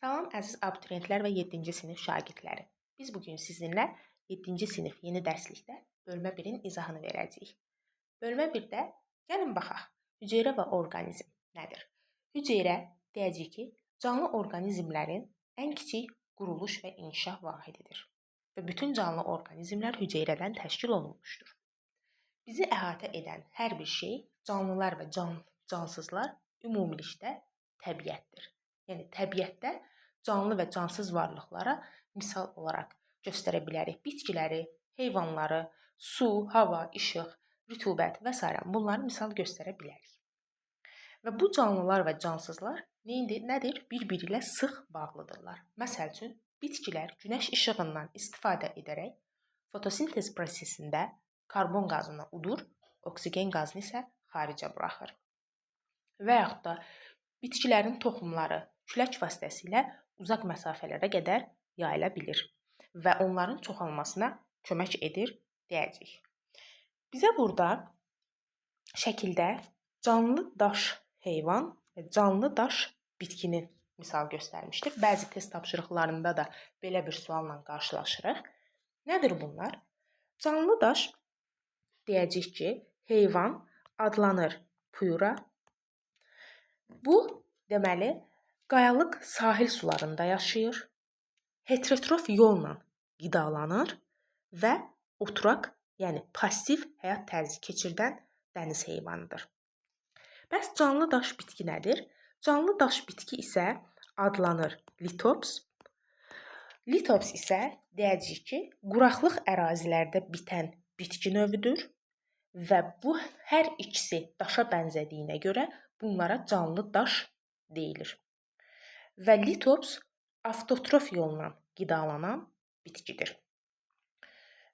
Salam əziz abituriyentlər və 7-ci sinif şagirdləri. Biz bugün sizinlə 7-ci sinif yeni dərslikdə bölmə 1-in izahını verəcəyik. Bölmə 1-də gəlin baxaq. Hüceyrə və orqanizm nədir? Hüceyrə deyəcəyik ki, canlı orqanizmlərin ən kiçik quruluş və inkişaf vahididir və bütün canlı orqanizmlər hüceyrədən təşkil olunmuşdur. Bizi əhatə edən hər bir şey, canlılar və cansızlar ümumilikdə təbiətdir. Yəni təbiətdə canlı və cansız varlıqlara misal olaraq göstərə bilərik. Bitkiləri, heyvanları, su, hava, işıq, rütubət və s. bunları misal göstərə bilərik. Və bu canlılar və cansızlar nədir? Bir-biri ilə sıx bağlıdırlar. Məsəl üçün, bitkilər günəş işığından istifadə edərək fotosintez prosesində karbon qazını udur, oksigen qazını isə xaricə buraxır. Və yaxud da bitkilərin toxumları külək vasitəsilə uzaq məsafələrə qədər yayıla bilir və onların çoxalmasına kömək edir deyəcəyik. Bizə burada şəkildə canlı daş heyvan və canlı daş bitkini misal göstərmişdir. Bəzi test tapşırıqlarında da belə bir sualla qarşılaşırıq. Nədir bunlar? Canlı daş deyəcəyik ki, heyvan adlanır puyura. Bu deməli qayalıq sahil sularında yaşayır, heterotrof yolla qidalanır və oturaq, yəni passiv həyat tərzi keçirdən dəniz heyvanıdır. Bəs canlı daş bitki nədir? Canlı daş bitki isə adlanır litops. Litops isə deyəcəyik ki, quraqlıq ərazilərdə bitən bitki növüdür və bu hər ikisi daşa bənzədiyinə görə bunlara canlı daş deyilir. Və litops avtotrof yolla qidalanan bitkidir.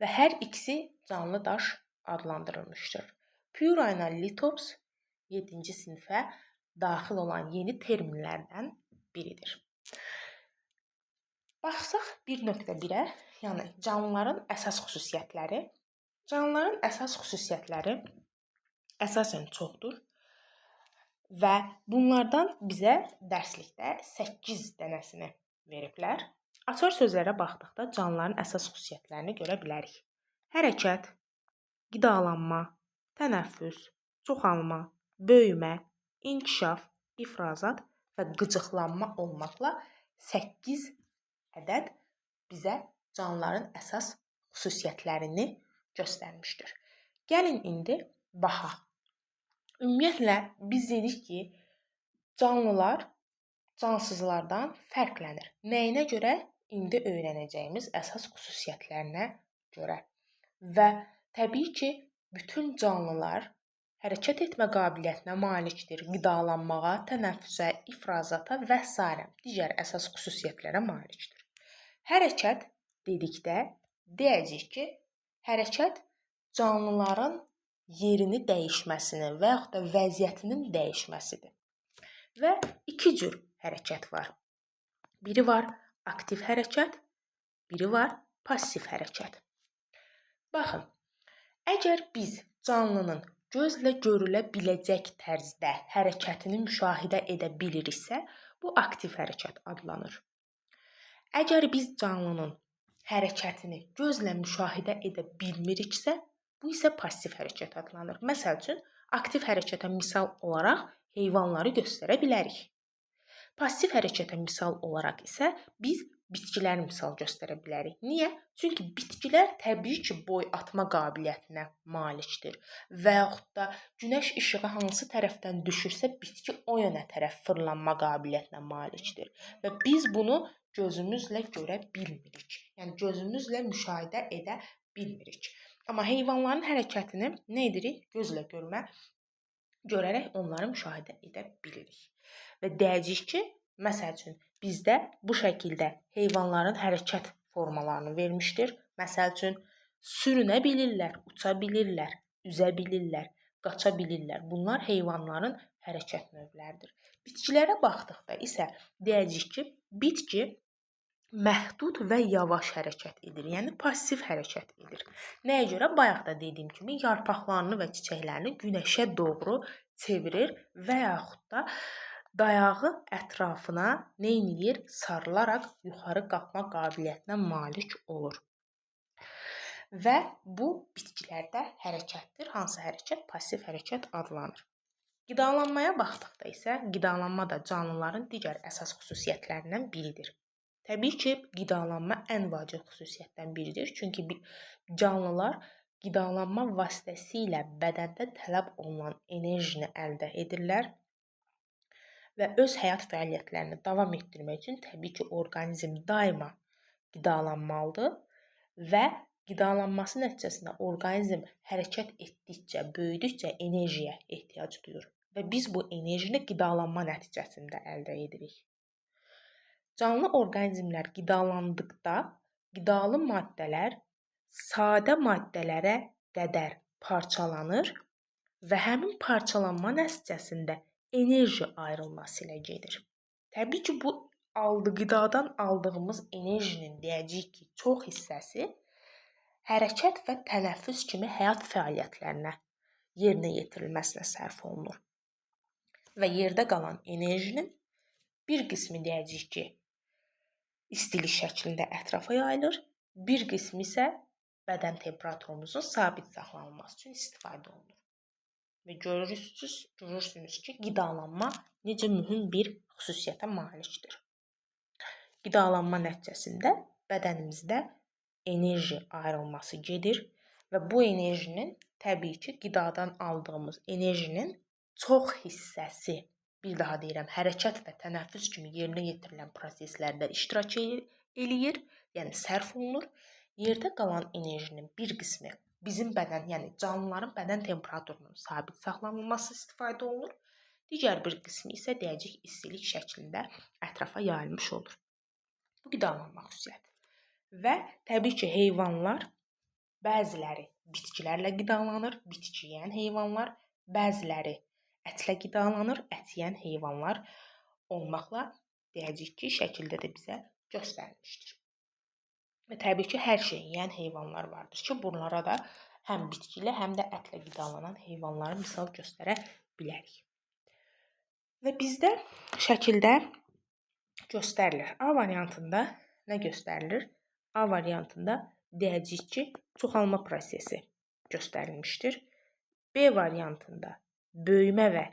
Və hər ikisi canlı daş adlandırılmışdır. Puyura ilə litops 7-ci sinifə daxil olan yeni terminlərdən biridir. Baxsaq 1.1-ə, yəni canlıların əsas xüsusiyyətləri. Canlıların əsas xüsusiyyətləri əsasən çoxdur və bunlardan bizə dərslikdə 8 dənəsini veriblər. Açar sözlərə baxdıqda canlıların əsas xüsusiyyətlərini görə bilərik. Hərəkət, qidalanma, tənəffüs, çoxalma, böyümə, inkişaf, ifrazat və qıcıqlanma olmaqla 8 ədəd bizə canlıların əsas xüsusiyyətlərini göstərmişdir. Gəlin indi baxaq. Ümumiyyətlə biz dedik ki, canlılar cansızlardan fərqlənir. Nəyinə görə? İndi öyrənəcəyimiz əsas xüsusiyyətlərinə görə. Və təbii ki, bütün canlılar hərəkət etmə qabiliyyətinə malikdir, qidalanmağa, tənəffüsə, ifrazata və s. digər əsas xüsusiyyətlərə malikdir. Hərəkət dedikdə deyəcəyik ki, hərəkət canlıların yerini dəyişməsinin və yaxud da vəziyyətinin dəyişməsidir. Və iki cür hərəkət var. Biri var aktiv hərəkət, biri var passiv hərəkət. Baxın, əgər biz canlının gözlə görülə biləcək tərzdə hərəkətini müşahidə edə biliriksə, bu aktiv hərəkət adlanır. Əgər biz canlının hərəkətini gözlə müşahidə edə bilmiriksə, bu isə passiv hərəkət adlanır. Məsəl üçün, aktiv hərəkətə misal olaraq heyvanları göstərə bilərik. Passiv hərəkətə misal olaraq isə biz bitkiləri misal göstərə bilərik. Niyə? Çünki bitkilər təbii ki, boy atma qabiliyyətinə malikdir və yaxud da günəş işığı hansı tərəfdən düşürsə, bitki o yönə tərəf fırlanma qabiliyyətinə malikdir və biz bunu gözümüzlə görə bilmirik. Yəni gözümüzlə müşahidə edə bilmirik. Amma heyvanların hərəkətini nə edirik? Gözlə görərək onları müşahidə edə bilirik. Və deyəcəyik ki, məsəl üçün, bizdə bu şəkildə heyvanların hərəkət formalarını vermişdir. Məsəl üçün, sürünə bilirlər, uça bilirlər, üzə bilirlər, qaça bilirlər. Bunlar heyvanların hərəkət növləridir. Bitkilərə baxdıqda isə deyəcəyik ki, bitki məhdud və yavaş hərəkət edir, yəni passiv hərəkət edir. Nəyə görə? Bayaq da dediyim kimi, yarpaqlarını və çiçəklərini günəşə doğru çevirir və yaxud da dayağı ətrafına nə edir? Sarılaraq yuxarı qalxma qabiliyyətinə malik olur. Və bu bitkilərdə hərəkətdir. Hansı hərəkət? Passiv hərəkət adlanır. Qidalanmaya baxdıqda isə qidalanma da canlıların digər əsas xüsusiyyətlərindən biridir. Təbii ki, qidalanma ən vacib xüsusiyyətdən biridir. Çünki canlılar qidalanma vasitəsilə bədəndə tələb olunan enerjini əldə edirlər və öz həyat fəaliyyətlərini davam etdirmək üçün təbii ki, orqanizm daima qidalanmalıdır və qidalanması nəticəsində orqanizm hərəkət etdikcə, böyüdükcə enerjiyə ehtiyac duyur və biz bu enerjini qidalanma nəticəsində əldə edirik. Canlı orqanizmlər qidalandıqda qidalı maddələr sadə maddələrə qədər parçalanır və həmin parçalanma nəticəsində enerji ayrılması ilə gedir. Təbii ki, bu qidadan aldığımız enerjinin deyəcəyik ki, çox hissəsi hərəkət və tənəffüs kimi həyat fəaliyyətlərinə yerinə yetirilməsinə sərf olunur. Və yerdə qalan enerjinin bir qismi deyəcəyik ki, istilik şəklində ətrafa yayılır, bir qismi isə bədən temperaturumuzun sabit saxlanılması üçün istifadə olunur. Və görürsünüz ki, qidalanma necə mühüm bir xüsusiyyətə malikdir. Qidalanma nəticəsində bədənimizdə enerji ayrılması gedir və bu enerjinin təbii ki, qidadan aldığımız enerjinin çox hissəsi, bir daha deyirəm, hərəkət və tənəffüs kimi yerinə yetirilən proseslərdə iştirak eləyir, yəni sərf olunur. Yerdə qalan enerjinin bir qismi bizim bədən, yəni canlıların bədən temperaturunun sabit saxlanılması istifadə olunur. Digər bir qismi isə deyəcək istilik şəklində ətrafa yayılmış olur. Bu qidalanma xüsusiyyəti. Və təbii ki, heyvanlar bəziləri bitkilərlə qidalanır, bitki yeyən heyvanlar, bəziləri ətlə qidalanır, ət yeyən heyvanlar olmaqla deyəcək ki, şəkildə də bizə göstərilmişdir. Və təbii ki, hər şey yeyən heyvanlar vardır ki, bunlara da həm bitki ilə, həm də ətlə qidalanan heyvanları misal göstərə bilərik. Və bizdə şəkildə göstərilir. A variantında nə göstərilir? A variantında deyəcəyik ki, çoxalma prosesi göstərilmişdir. B variantında böyümə və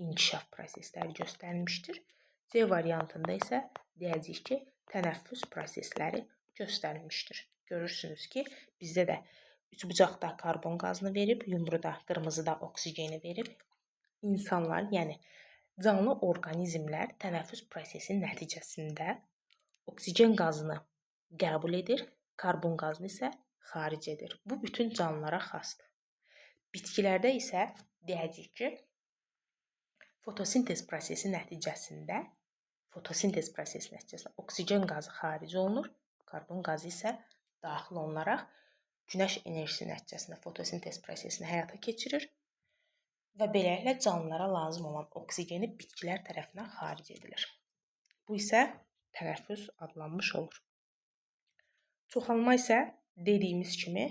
inkişaf prosesləri göstərilmişdir. C variantında isə deyəcəyik ki, tənəffüs prosesləri göstərilmişdir. Görürsünüz ki, bizdə də üçbucaqda karbon qazını verib, yumruda, qırmızıda oksigeni verib. İnsanlar, yəni canlı orqanizmlər tənəffüs prosesi nəticəsində oksigen qazını qəbul edir, karbon qazını isə xaric edir. Bu bütün canlılara xasdır. Bitkilərdə isə deyəcəyik ki, fotosintez prosesi nəticəsində oksigen qazı xaric olunur, karbon qazı isə daxil olunaraq günəş enerjisi nəticəsində fotosintez prosesini həyata keçirir və beləliklə canlılara lazım olan oksigeni bitkilər tərəfindən xaric edilir. Bu isə tənəffüs adlanmış olur. Çoxalma isə dediyimiz kimi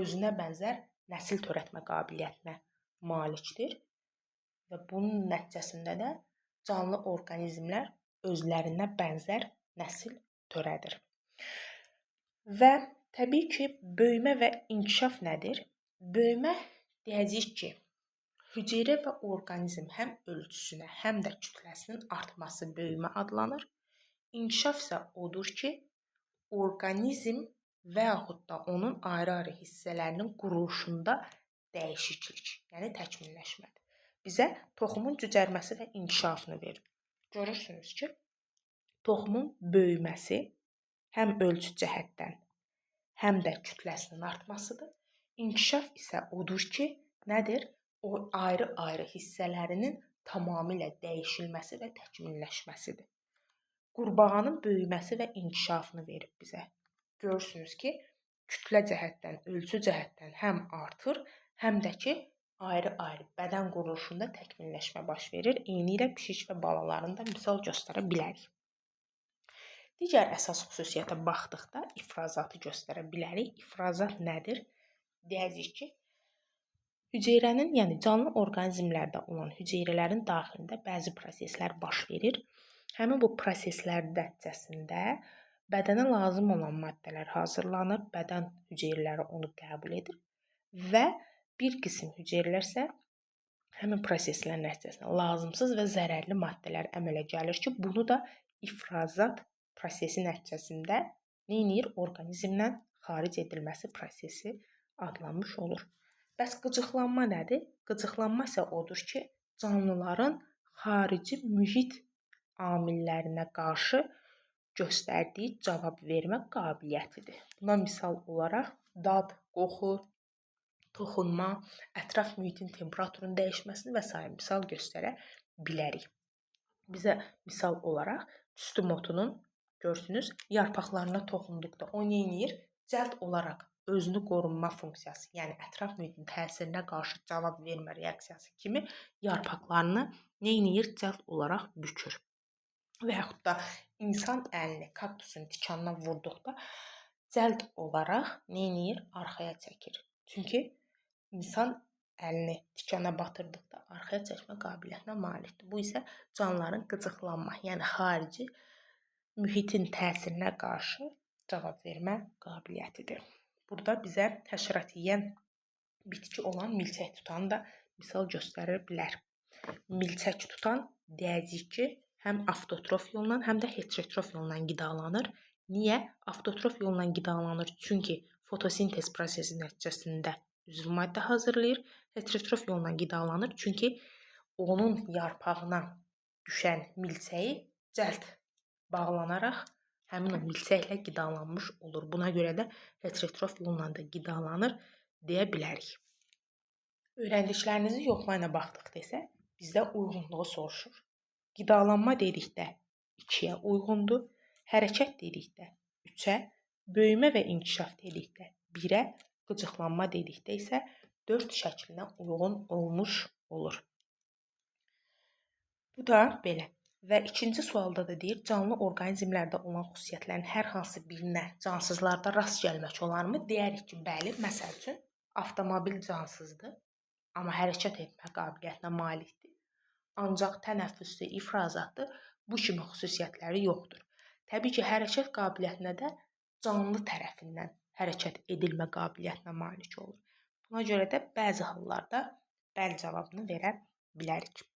özünə bənzər nəsil törətmə qabiliyyətinə malikdir və bunun nəticəsində də canlı orqanizmlər özlərinə bənzər nəsil törədir. Və təbii ki, böyümə və inkişaf nədir? Böyümə deyəcəyik ki, hüceyrə və orqanizm həm ölçüsünə, həm də kütləsinin artması böyümə adlanır. İnkişaf isə odur ki, orqanizm və yaxud da onun ayrı-ayrı hissələrinin quruluşunda dəyişiklik, yəni təkmilləşmədir. Bizə toxumun cücərməsi və inkişafını verir. Görürsünüz ki, toxumun böyüməsi həm ölçü cəhətdən, həm də kütləsinin artmasıdır. İnkişaf isə odur ki, nədir? O ayrı-ayrı hissələrinin tamamilə dəyişilməsi və təkmilləşməsidir. Qurbağanın böyüməsi və inkişafını verib bizə. Görürsünüz ki, kütlə cəhətdən, ölçü cəhətdən həm artır, həm də ki, ayrı-ayrı bədən quruluşunda təkmilləşmə baş verir. Eynilə pişik və balalarında misal göstərə bilərik. Digər əsas xüsusiyyətə baxdıqda ifrazatı göstərə bilərik. İfrazat nədir? Deyəcəyik ki, Hüceyrənin, yəni canlı orqanizmlərdə olan hüceyrələrin daxilində bəzi proseslər baş verir. Həmin bu proseslər nəticəsində bədənə lazım olan maddələr hazırlanır, bədən hüceyrələri onu qəbul edir və bir qism hüceyrələr isə həmin proseslərin nəticəsində lazımsız və zərərli maddələr əmələ gəlir ki, bunu da ifrazat prosesi nəticəsində neyinir? Orqanizmdən xaric edilməsi prosesi adlanmış olur. Bəs qıcıqlanma nədir? Qıcıqlanma isə odur ki, canlıların xarici mühit amillərinə qarşı göstərdiyi cavab vermə qabiliyyətidir. Buna misal olaraq dad, qoxu, toxunma, ətraf mühitin temperaturunun dəyişməsini və s. misal göstərə bilərik. Bizə misal olaraq tüstü motunun görsünüz, yarpaqlarına toxunduqda o neyinir? Cəld olaraq özünü qorunma funksiyası, yəni ətraf mühitin təsirinə qarşı cavab vermə reaksiyası kimi yarpaqlarını neyinir? Cəld olaraq bükür. Və yaxud da insan əlini kaktusun tikanına vurduqda cəld olaraq neyinir? Arxaya çəkir. Çünki insan əlini tikana batırdıqda arxaya çəkmə qabiliyyətinə malikdir. Bu isə canlıların qıcıqlanma, yəni xarici mühitin təsirinə qarşı cavab vermə qabiliyyətidir. Burada bizə həşərat yeyən bitki olan milçək tutanı da misal göstərir bilər. Milçək tutan deyəcəyik ki, həm avtotrof yolla, həm də heterotrof yolla qidalanır. Niyə? Avtotrof yolla qidalanır? Çünki fotosintez prosesi nəticəsində üzv maddə hazırlayır. Heterotrof yolla qidalanır. Çünki onun yarpağına düşən milçəyi cəld bağlanaraq həmin o milçəklə qidalanmış olur. Buna görə də heterotrof yolla da qidalanır deyə bilərik. Öyrəndiklərinizi yoxlayına baxdıqda isə bizdə uyğunluğu soruşur. Qidalanma dedikdə 2-yə uyğundur. Hərəkət dedikdə 3-ə, böyümə və inkişaf dedikdə 1-ə, qıcıqlanma dedikdə isə 4 şəklinə uyğun olmuş olur. Bu da belə. Və ikinci sualda da deyir, canlı orqanizmlərdə olan xüsusiyyətlərin hər hansı birinə cansızlarda rast gəlmək olarmı? Deyərik ki, bəli. Məsəl üçün, avtomobil cansızdır, amma hərəkət etmə qabiliyyətinə malikdir. Ancaq tənəffüsü, ifrazatı bu kimi xüsusiyyətləri yoxdur. Təbii ki, hərəkət qabiliyyətinə də canlı tərəfindən hərəkət edilmə qabiliyyətinə malik olur. Buna görə də bəzi hallarda bəli cavabını verə bilərik.